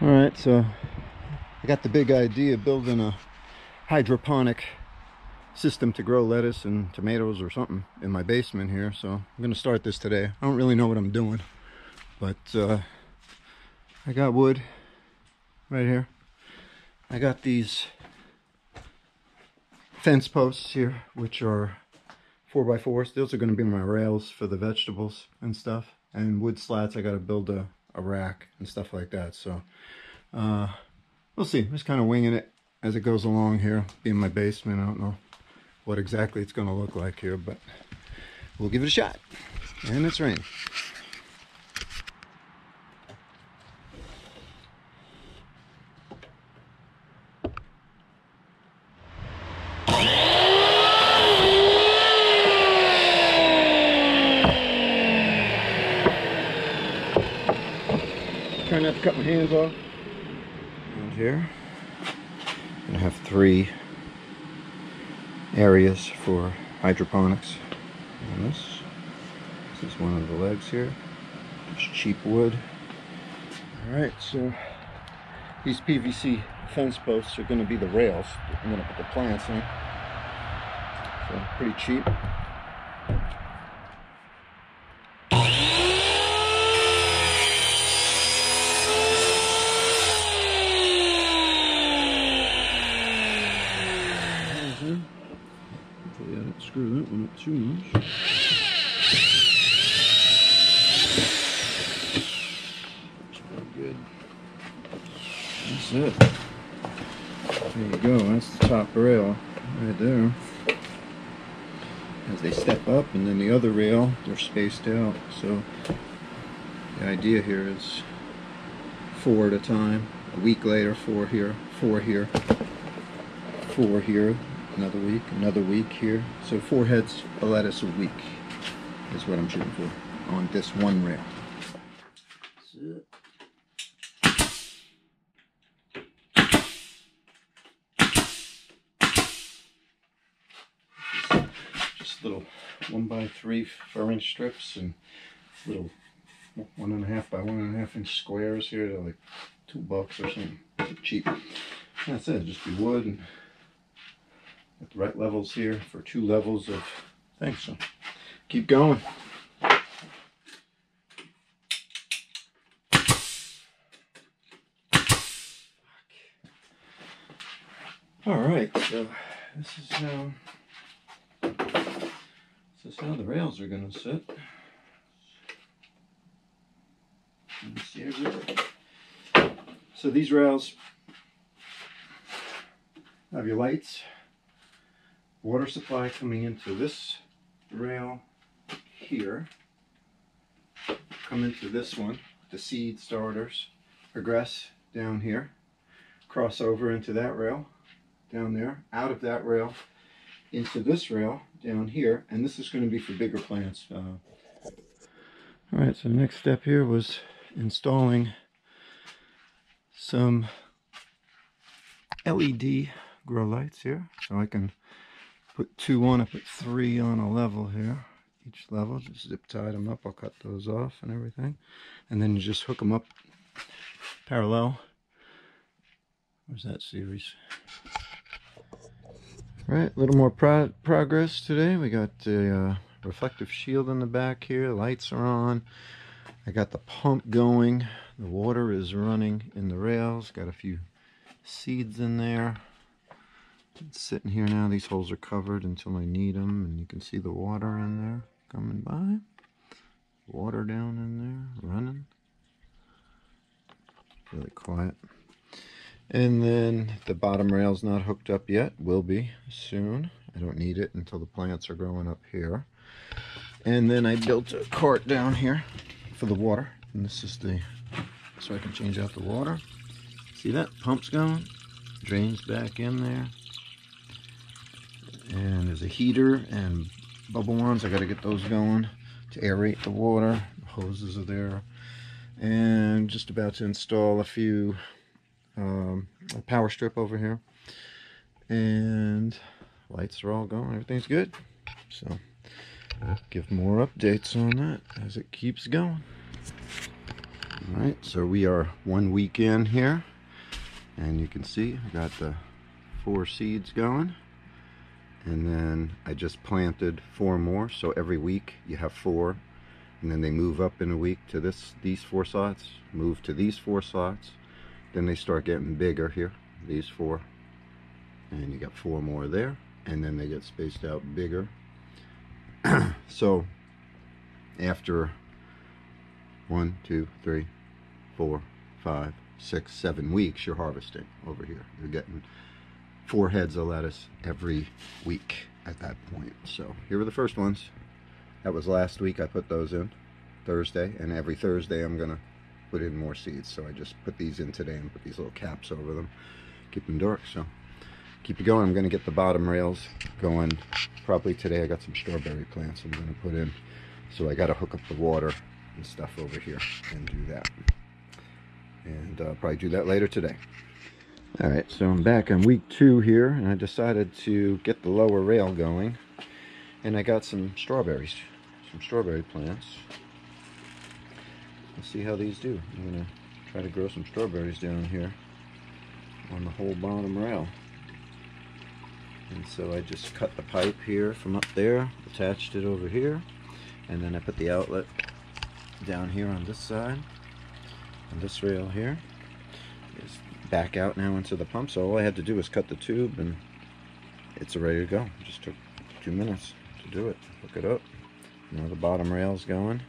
Alright, so I got the big idea of building a hydroponic system to grow lettuce and tomatoes or something in my basement here. So I'm going to start this today. I don't really know what I'm doing, but I got wood right here. I got these fence posts here, which are 4x4s. Those are going to be my rails for the vegetables and stuff. And wood slats, I got to build a rack and stuff like that. So we'll see. I'm just kind of winging it as it goes along here. Be in my basement. I don't know what exactly it's going to look like here, but we'll give it a shot. And it's raining. Trying not to cut my hands off. And here, I'm gonna have 3 areas for hydroponics. And this is one of the legs here. Just cheap wood. All right, so these PVC fence posts are going to be the rails. I'm going to put the plants in. So pretty cheap. Hopefully I didn't screw that one up too much. Looks pretty good. That's it. There you go. That's the top rail right there. As they step up, and then the other rail, they're spaced out. So the idea here is 4 at a time. A week later, 4 here, 4 here, 4 here. Another week here. So 4 heads of lettuce a week is what I'm shooting for on this one rail. That's it. Just little 1x3 4-inch strips and little 1.5 by 1.5 inch squares here. They're like $2 or something. Cheap. That's it. Just be wood and at the right levels here for 2 levels of things. So keep going. All right, so this is how the rails are going to sit. Let me see everything. So these rails have your lights. Water supply coming into this rail here, come into this one, the seed starters, progress down here, cross over into that rail, down there, out of that rail, into this rail, down here, and this is going to be for bigger plants. Alright, so the next step here was installing some LED grow lights here, so I can put 2 on, I put 3 on a level here. Each level, just zip tie them up. I'll cut those off and everything. And then you just hook them up parallel. Where's that series? Right, a little more progress today. We got the reflective shield in the back here. Lights are on. I got the pump going. The water is running in the rails. Got a few seeds in there. It's sitting here now. These holes are covered until I need them, and you can see the water in there coming by. Water down in there, running. Really quiet. And then the bottom rail's not hooked up yet. Will be soon. I don't need it until the plants are growing up here. And then I built a cart down here for the water. And this is so I can change out the water. See that? Pump's going. Drains back in there. And there's a heater and bubble ones. I got to get those going to aerate the water. The hoses are there. And just about to install a few a power strip over here. And lights are all going. Everything's good. So I'll give more updates on that as it keeps going. All right. Alright, so we are 1 week in here, and you can see I got the 4 seeds going, and then I just planted 4 more, so every week you have 4, and then they move up in a week to these 4 slots, move to these 4 slots, then they start getting bigger here, these 4, and you got 4 more there, and then they get spaced out bigger. So after 1, 2, 3, 4, 5, 6, 7 weeks, you're harvesting over here. You're getting 4 heads of lettuce every week at that point. So here are the first ones. That was last week. I put those in Thursday, and every Thursday I'm gonna put in more seeds. So I just put these in today and put these little caps over them, keep them dark. So keep it going. I'm gonna get the bottom rails going probably today. I got some strawberry plants I'm gonna put in, so I gotta hook up the water and stuff over here and do that, and probably do that later today. All right, so I'm back on week 2 here, and I decided to get the lower rail going, and I got some strawberry plants. Let's see how these do. I'm gonna try to grow some strawberries down here on the whole bottom rail. And so I just cut the pipe here from up there, attached it over here, and then I put the outlet down here on this side, and this rail here is back out now into the pump. So all I had to do was cut the tube, and it's ready to go. It just took 2 minutes to do it. Hook it up. Now the bottom rail's going,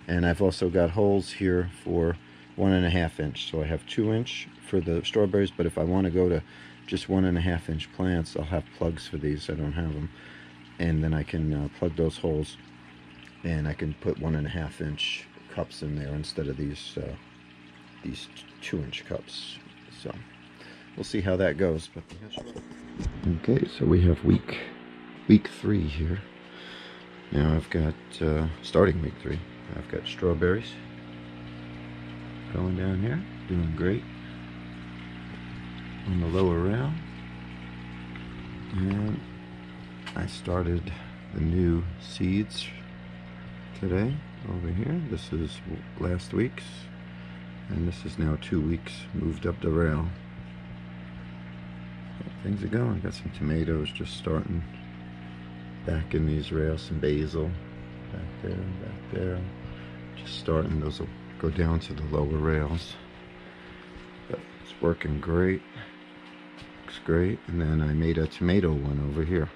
and I've also got holes here for 1.5 inch. So I have 2 inch for the strawberries, but if I want to go to just 1.5 inch plants, I'll have plugs for these. I don't have them, and then I can plug those holes, and I can put 1.5 inch cups in there instead of these 2 inch cups. So we'll see how that goes. But okay, so we have week 3 here. Now I've got starting week 3. I've got strawberries going down here, doing great on the lower rail, and I started the new seeds today over here. This is last week's, and this is now 2 weeks moved up the rail. Things are going. Got some tomatoes just starting back in these rails, some basil back there, just starting. Those will go down to the lower rails, but it's working great. Looks great. And then I made a tomato one over here.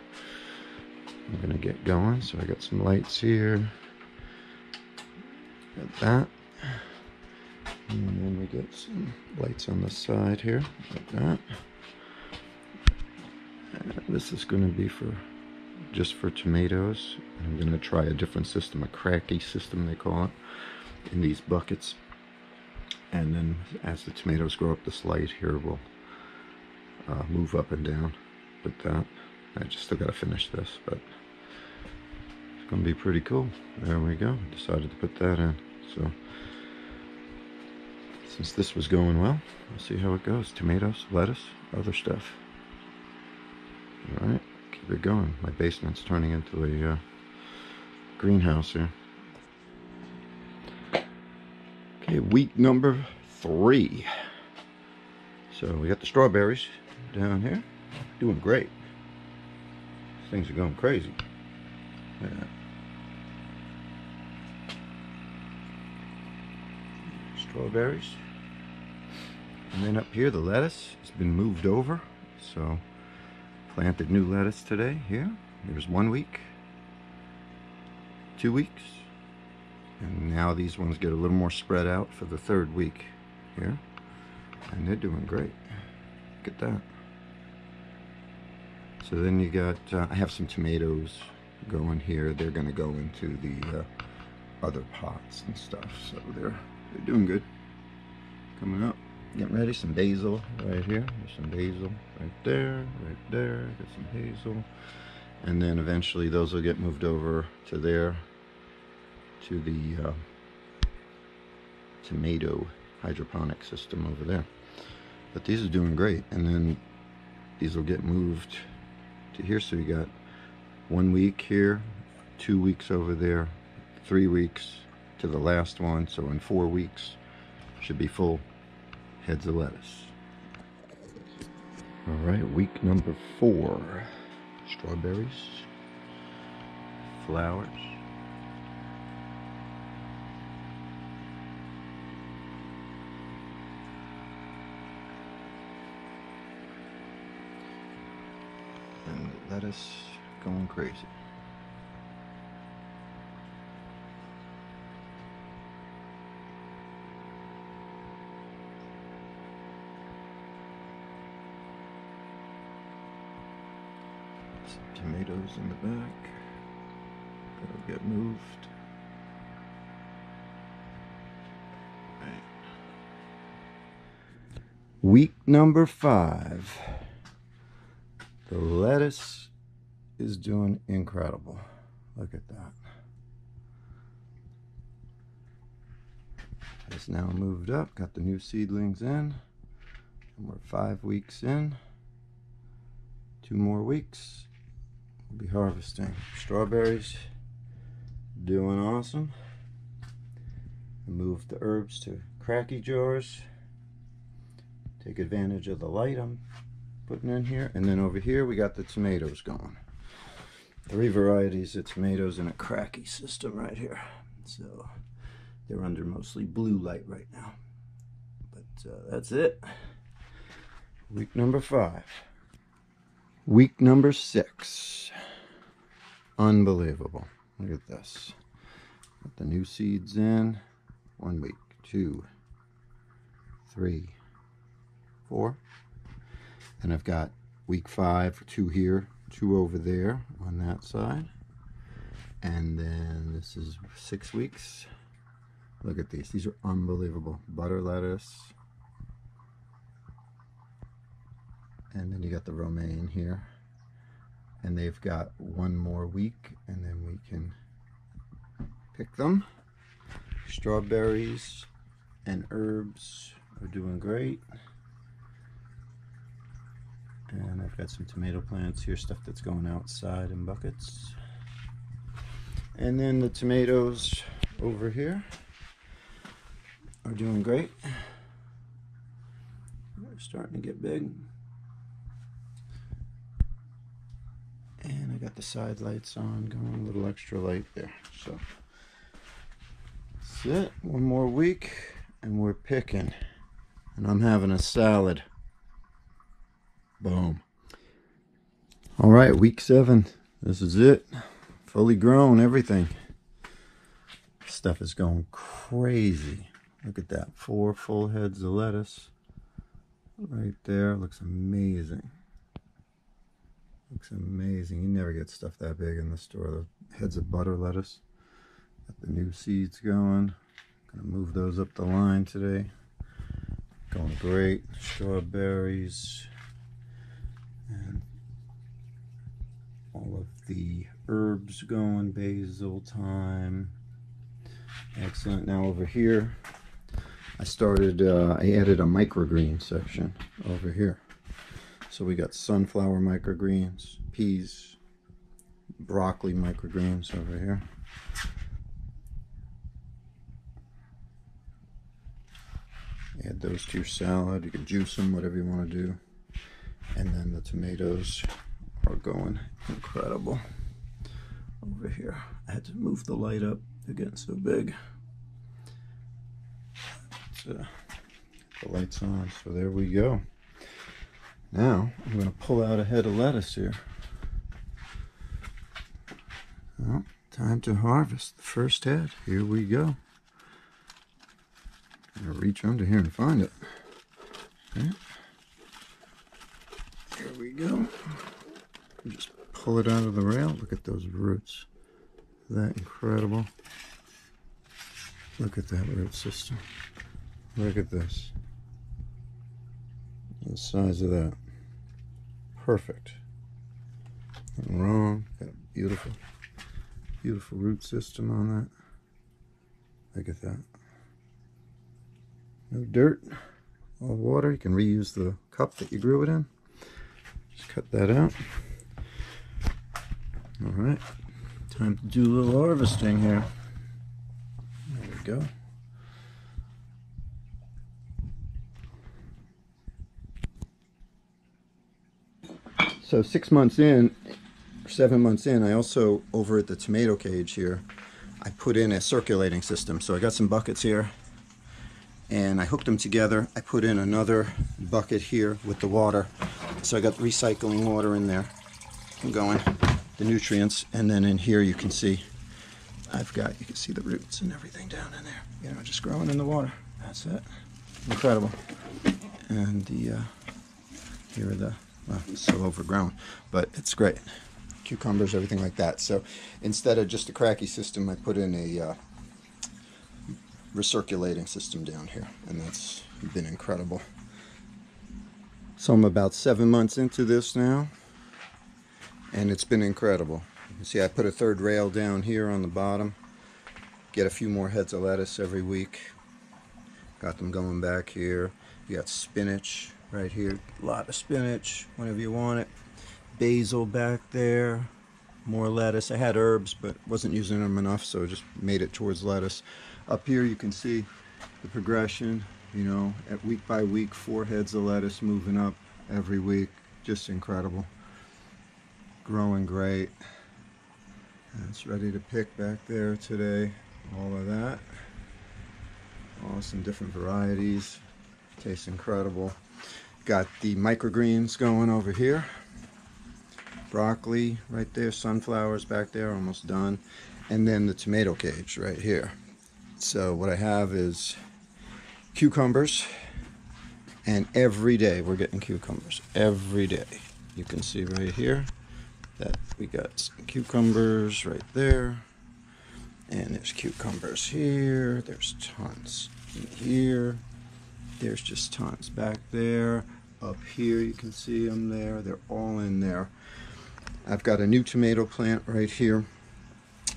I'm gonna get going, so I got some lights here. Got that. And then we get some lights on the side here, like that. And this is going to be just for tomatoes. I'm going to try a different system, a cracky system they call it, in these buckets. And then as the tomatoes grow up, this light here will move up and down with that. I just still got to finish this, but it's going to be pretty cool. There we go. Decided to put that in. So since this was going well, we'll see how it goes. Tomatoes, lettuce, other stuff. Alright, keep it going. My basement's turning into a greenhouse here. Okay, week number 3. So we got the strawberries down here. Doing great. These things are going crazy. Yeah. Strawberries. And then up here the lettuce has been moved over, so planted new lettuce today here. There's 1 week, 2 weeks, and now these ones get a little more spread out for the 3rd week here, and they're doing great. Look at that. So then you got I have some tomatoes going here. They're going to go into the other pots and stuff, so they're doing good. Coming up, getting ready. Some basil right here. There's some basil right there, got some basil, and then eventually those will get moved over to there, to the tomato hydroponic system over there. But these are doing great, and then these will get moved to here. So you got 1 week here, 2 weeks over there, 3 weeks to the last one. So in 4 weeks Should be full heads of lettuce. All right, week number 4. Strawberries, flowers. And lettuce going crazy. Some tomatoes in the back. That'll get moved. Right. Week number 5. The lettuce is doing incredible. Look at that. It's now moved up, got the new seedlings in, and we're 5 weeks in. 2 more weeks, we'll be harvesting. Strawberries, doing awesome. I moved the herbs to cracky jars. Take advantage of the light I'm putting in here. And then over here we got the tomatoes going. 3 varieties of tomatoes in a cracky system right here. So they're under mostly blue light right now. But that's it. Week number 5. Week number 6. Unbelievable. Look at this. Got the new seeds in. 1 week, 2, 3, 4. And I've got week 5, 2 here, 2 over there on that side. And then this is 6 weeks. Look at these. These are unbelievable. Butter lettuce. And then you got the romaine here. And they've got 1 more week, and then we can pick them. Strawberries and herbs are doing great. And I've got some tomato plants here, stuff that's going outside in buckets. And then the tomatoes over here are doing great. They're starting to get big. And I got the side lights on, going a little extra light there. So that's it. 1 more week and we're picking. And I'm having a salad. Boom. All right, week 7. This is it. Fully grown, everything. Stuff is going crazy. Look at that. 4 full heads of lettuce. Right there. Looks amazing. Looks amazing. You never get stuff that big in the store. The heads of butter lettuce. Got the new seeds going. Gonna move those up the line today. Going great. Strawberries. And all of the herbs going. Basil, thyme. Excellent. Now over here, I added a microgreen section over here. So we got sunflower microgreens, peas, broccoli microgreens over here. Add those to your salad. You can juice them, whatever you want to do. And then the tomatoes are going incredible over here. I had to move the light up. They're getting so big. The light's on, so there we go. Now I'm going to pull out a head of lettuce here. Well, time to harvest the first head. Here we go. I'm going to reach under here and find it. Okay. There we go. Just pull it out of the rail. Look at those roots. Isn't that incredible? Look at that root system. Look at this. The size of that. Perfect. Nothing wrong. Got a beautiful, beautiful root system on that. Look at that. No dirt, all water. You can reuse the cup that you grew it in. Just cut that out. All right. Time to do a little harvesting here. There we go. So 6 months in, 7 months in, I also, over at the tomato cage here, I put in a circulating system. So I got some buckets here, and I hooked them together. I put in another bucket here with the water. So I got recycling water in there going, the nutrients, and then in here you can see you can see the roots and everything down in there. You know, just growing in the water. That's it. Incredible. And the here are the, well, it's so overgrown, but it's great. Cucumbers, everything like that. So instead of just a cracky system, I put in a recirculating system down here, and that's been incredible. So I'm about 7 months into this now, and it's been incredible. You can see I put a third rail down here on the bottom. Get a few more heads of lettuce every week. Got them going back here. You got spinach right here. A lot of spinach whenever you want it. Basil back there. More lettuce. I had herbs, but wasn't using them enough, so just made it towards lettuce. Up here you can see the progression, you know, at week by week, 4 heads of lettuce moving up every week. Just incredible. Growing great. And it's ready to pick back there today. All of that. Oh, some different varieties. Tastes incredible. Got the microgreens going over here. Broccoli right there, sunflowers back there, almost done. And then the tomato cage right here. So what I have is cucumbers, and every day we're getting cucumbers. Every day. You can see right here that we got some cucumbers right there. And there's cucumbers here. There's tons in here. There's just tons back there. Up here you can see them there. They're all in there. I've got a new tomato plant right here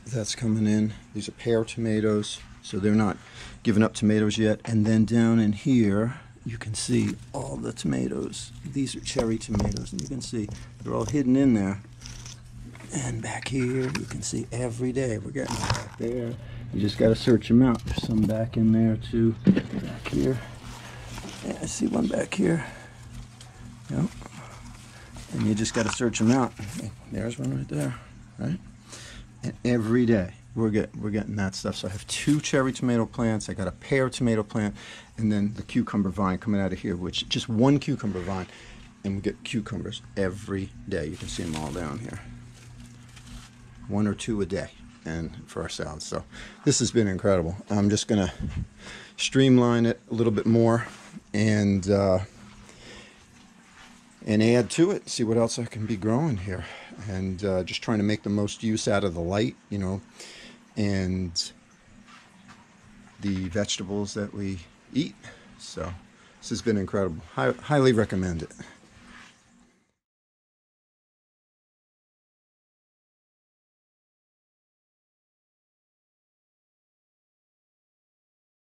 that's coming in. These are pear tomatoes, so they're not giving up tomatoes yet. And then down in here you can see all the tomatoes. These are cherry tomatoes, and you can see they're all hidden in there. And back here you can see every day we're getting them back there. You just got to search them out. There's some back in there too. Back here. Yeah, I see one back here. Yep. And you just got to search them out. There's one right there, right? And every day we're getting that stuff. So I have 2 cherry tomato plants. I got a pear tomato plant, and then the cucumber vine coming out of here, which just 1 cucumber vine, and we get cucumbers every day. You can see them all down here. 1 or 2 a day, and for ourselves. So this has been incredible. I'm just gonna streamline it a little bit more and add to it, see what else I can be growing here, and just trying to make the most use out of the light, you know, and the vegetables that we eat. So this has been incredible. Highly recommend it.